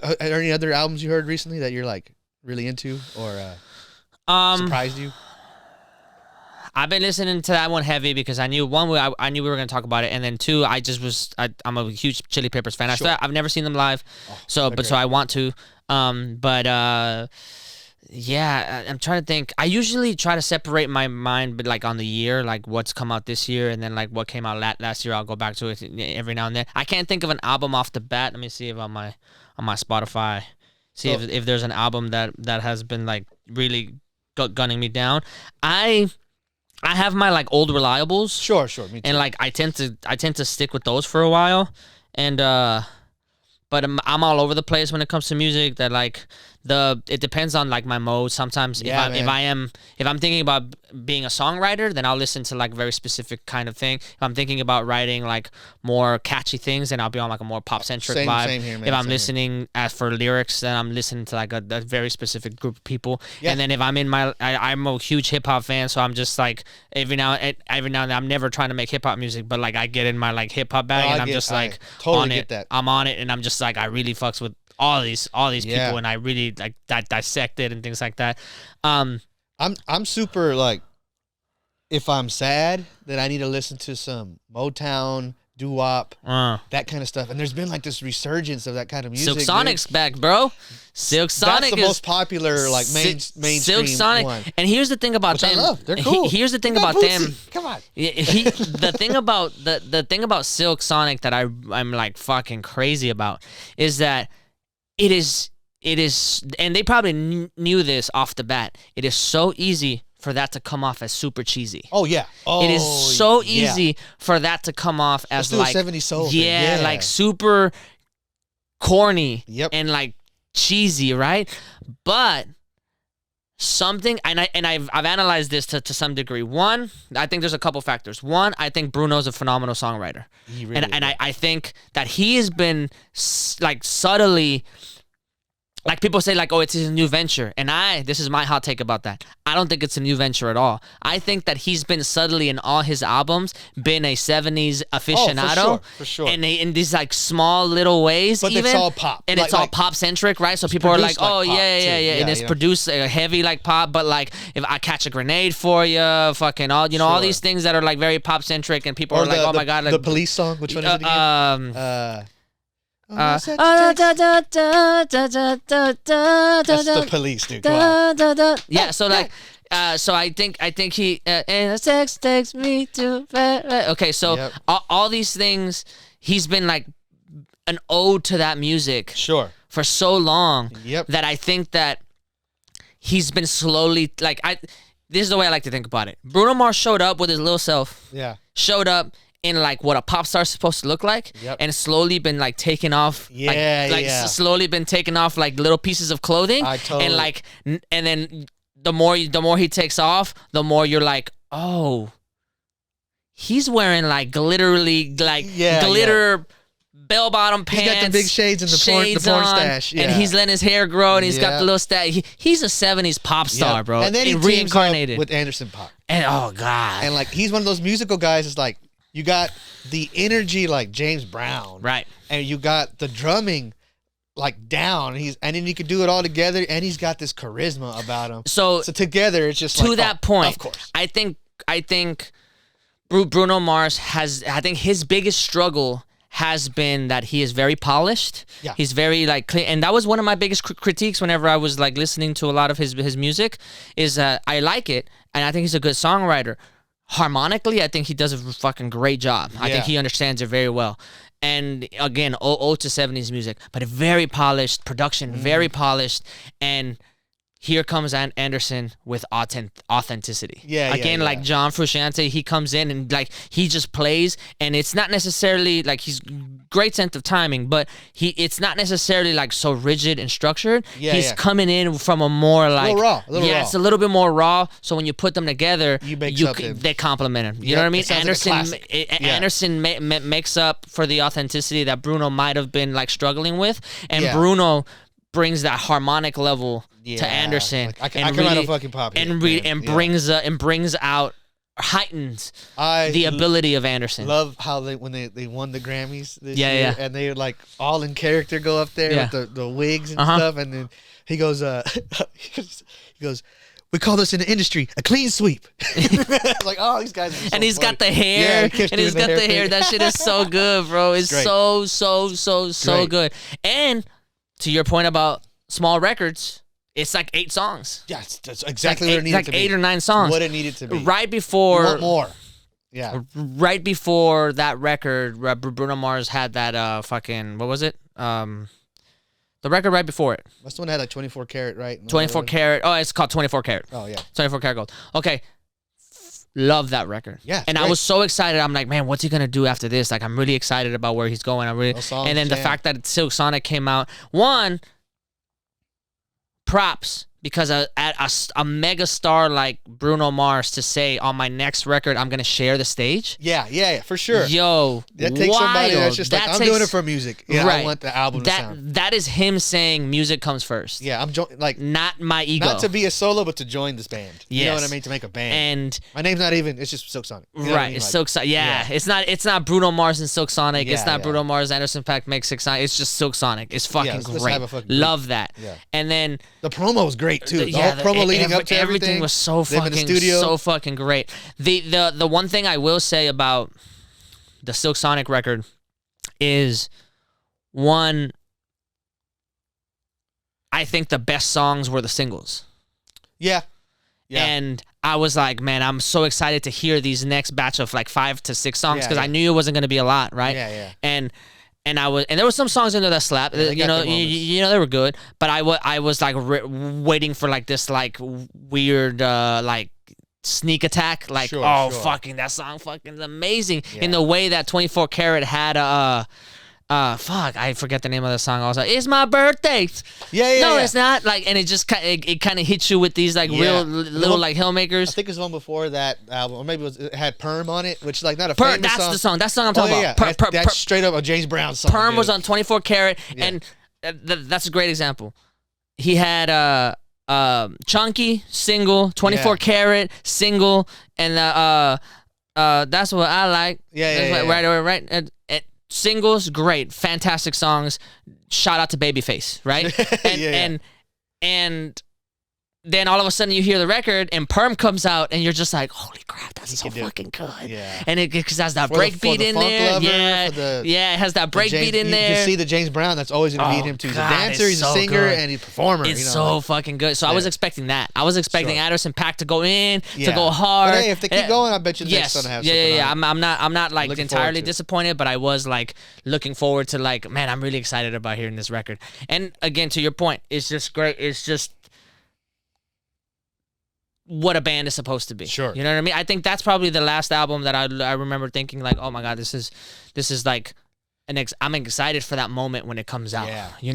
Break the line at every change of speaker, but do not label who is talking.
Are there any other albums you heard recently that you're like really into or surprised you?
I've been listening to that one heavy because I knew I knew we were gonna talk about it, and then two, I'm a huge Chili Peppers fan.
Sure.
I've never seen them live, so I want to. Yeah, I'm trying to think. I usually try to separate my mind, but like on the year, like what's come out this year, and then like what came out last year. I'll go back to it every now and then. I can't think of an album off the bat. Let me see if on my Spotify, if there's an album that has been like really gunning me down. I have my like old reliables.
Sure, me too.
And like I tend to stick with those for a while, and but I'm all over the place when it comes to music. That like it depends on like my mode. Sometimes if I'm thinking about being a songwriter, then I'll listen to like very specific kind of thing. If I'm thinking about writing like more catchy things, then I'll be on like a more pop centric vibe.
Same here, man.
If I'm listening for lyrics, then I'm listening to like a very specific group of people. Yeah. And then if I'm I'm a huge hip hop fan, so I'm just like every now and then I'm never trying to make hip hop music, but like I get in my like hip hop bag and I'm just like
totally
on
get
it.
That.
I'm on it, and I'm just like I really fucks with all these people, and I really like dissect it and things like that.
I'm super like, if I'm sad, then I need to listen to some Motown, doo-wop, that kind of stuff. And there's been like this resurgence of that kind of music.
Silk Sonic's back, bro. Silk Sonic
That's the most popular like mainstream
Silk Sonic.
one.
And here's the thing about
Which
them.
I love. They're cool.
Here's the thing about them.
Come on.
The thing about Silk Sonic that I'm like fucking crazy about is that it is, and they probably knew this off the bat. It is so easy for that to come off as super cheesy.
Oh yeah.
It is so easy for that to come off as like
70s soul.
Yeah, like super corny.
Yep.
And like cheesy, right? But something, and I've analyzed this to some degree. One, I think there's a couple factors. One, I think Bruno's a phenomenal songwriter.
He really
and I think that he has been like subtly, like people say like, oh, it's his new venture. And this is my hot take about that. I don't think it's a new venture at all. I think that he's been subtly in all his albums been a 70s aficionado.
For sure.
And in these like small little ways,
but
even.
it's all pop.
And it's all pop centric, right? So people are like, oh, yeah. And it's produced heavy like pop, but like if I Catch a Grenade for you, fucking all, all these things that are like very pop centric, and people are like, oh my God. Like,
the Police song, which one is it again? That's the Police, dude.
Yeah, so like, so I think he and the sex takes me to bed. Okay, so all these things, he's been like an ode to that music, for so long. That I think that he's been slowly like this is the way I like to think about it. Bruno Mars showed up with his little self.
Yeah.
Showed up in like what a pop star's supposed to look like, and slowly been like taken off, slowly been taken off like little pieces of clothing, and like, and then the more he takes off, the more you're like, oh, he's wearing like glitter bell bottom pants.
He's got the big shades and the porn stash,
and he's letting his hair grow, and he's got the little stash. He's a 70s pop star, bro,
and then he
reincarnated
with Anderson .Paak,
and oh god,
and like he's one of those musical guys. It's like, you got the energy like James Brown,
right?
And you got the drumming like down. And then you could do it all together, and he's got this charisma about him. So together, it's just
to that point.
Of course,
I think Bruno Mars has. I think his biggest struggle has been that he is very polished. Yeah. He's very like clean, and that was one of my biggest critiques whenever I was like listening to a lot of his music. Is I like it, and I think he's a good songwriter. Harmonically, I think he does a fucking great job. I think he understands it very well. And again, old to 70s music, but a very polished production, very polished. And here comes Anderson with authenticity. Like John Frusciante, he comes in and like he just plays, and it's not necessarily like he's great sense of timing, but it's not necessarily like so rigid and structured. He's coming in from a more like
a little raw.
It's a little bit more raw. So when you put them together, they complement him. You know what I mean? Anderson makes up for the authenticity that Bruno might have been like struggling with, and Bruno brings that harmonic level to Anderson.
Like, I can write a fucking pop hit,
and brings out heightens the ability of Anderson.
Love how when they won the Grammys this year, and they like all in character go up there with the wigs and stuff, and then he goes, we call this in the industry a clean sweep. Like, oh, these guys are so
and he's
funny.
got the hair.
Yeah,
and he's got the hair. That shit is so good, bro. It's so good. And to your point about small records, it's like 8 songs.
Yeah, that's exactly what it needed to be.
8 or 9 songs.
What it needed to be.
Right before.
You want more. Yeah.
Right before that record, Bruno Mars had that fucking, what was it? The record right before it.
That's the one that had like 24 karat, right?
24 karat. Oh, it's called 24 karat.
Oh, yeah.
24 karat gold. Okay. Love that record.
Yeah.
And I was so excited. I'm like, man, what's he going to do after this? Like, I'm really excited about where he's going. And then the fact that Silk Sonic came out. One, props. Because a mega star like Bruno Mars to say on my next record I'm gonna share the stage.
Yeah, for sure.
Yo,
that takes somebody that's just like I'm doing it for music. Yeah, right. I want the album to sound.
That is him saying music comes first.
Yeah, I'm like
not my ego.
Not to be a solo, but to join this band.
Yes.
You know what I mean? To make a band.
And
my name's not even. It's just Silk Sonic. You know
right,
I mean?
it's Silk Sonic. Yeah, it's not Bruno Mars and Silk Sonic.
Yeah,
it's not Bruno Mars, Anderson .Paak makes Silk Sonic. It's just Silk Sonic. It's fucking great. Love that.
Yeah.
And then
the promo was great too. The whole promo leading up to
everything was so fucking great. The one thing I will say about the Silk Sonic record is, one, I think the best songs were the singles.
Yeah.
And I was like, man, I'm so excited to hear these next batch of like 5 to 6 songs because I knew it wasn't going to be a lot, right?
Yeah.
And there were some songs in there that slapped. You know, they were good. But I was like waiting for like this like weird like sneak attack. Like fucking that song fucking amazing in the way that 24 Karat had fuck, I forget the name of the song. I was like, it's my birthday. No, it's not. Like, and it just it kind of hits you with these like real little like Hellmakers.
I think it's one before that album, or maybe it had Perm on it, which is like not a
famous
song.
That's the song. That's the song I'm talking about.
That's straight up a James Brown song.
Perm was on 24 Karat, and that's a great example. He had Chunky single, 24 Karat single, and that's what I like. Right. Singles, great, fantastic songs. Shout out to Babyface, right? And then all of a sudden you hear the record and Perm comes out and you're just like, holy crap, that's so fucking good.
Yeah.
And it has that break beat in there. It has that break beat in there.
You can see the James Brown that's always going to beat him too. He's a dancer, he's a singer, and he's a performer.
It's so fucking good. So I was expecting that. I was expecting Anderson .Paak to go in, to go hard.
But hey, if they keep going, I bet you the next one have something.
I'm not like entirely disappointed, but I was like looking forward to like, man, I'm really excited about hearing this record. And again, to your point, it's just great. It's just what a band is supposed to be.
Sure.
You know what I mean? I think that's probably the last album that I remember thinking like, oh my God, this is like I'm excited for that moment when it comes out.
Yeah.
You know